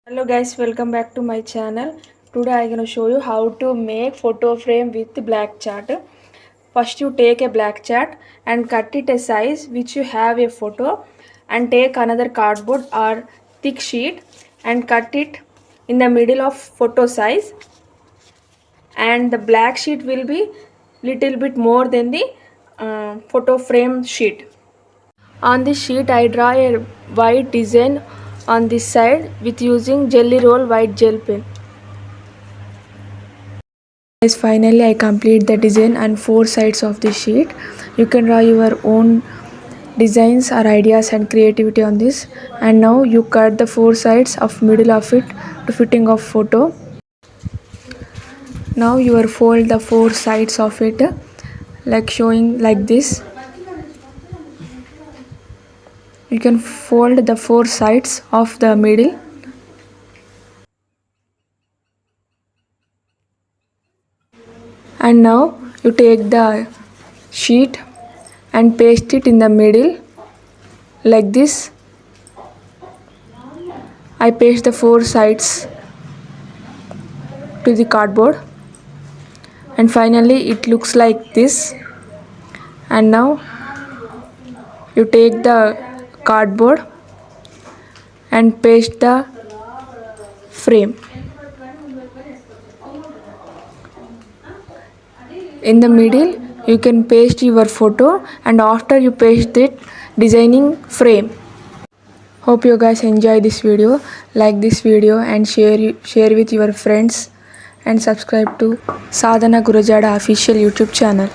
Hello guys, welcome back to my channel. Today I'm gonna show you how to make photo frame with black chart. First you take a black chart and cut it a size which you have a photo, and take another cardboard or thick sheet and cut it in the middle of photo size, and the black sheet will be little bit more than the photo frame sheet. On this sheet I draw a white design on this side with using jelly roll white gel pen. Guys, finally I complete the design on four sides of the sheet. You can draw your own designs or ideas and creativity on this. And now you cut the four sides of middle of it to fitting of photo. Now you are fold the four sides of it like showing like this. You can fold the four sides of the middle. And now you take the sheet and paste it in the middle like this. I paste the four sides to the cardboard, and finally it looks like this. And now you take the cardboard and paste the frame. In the middle you can paste your photo, and after you paste it, designing frame. Hope you guys enjoy this video. Like this video and share with your friends, and subscribe to Sadhana Guarajda official YouTube channel.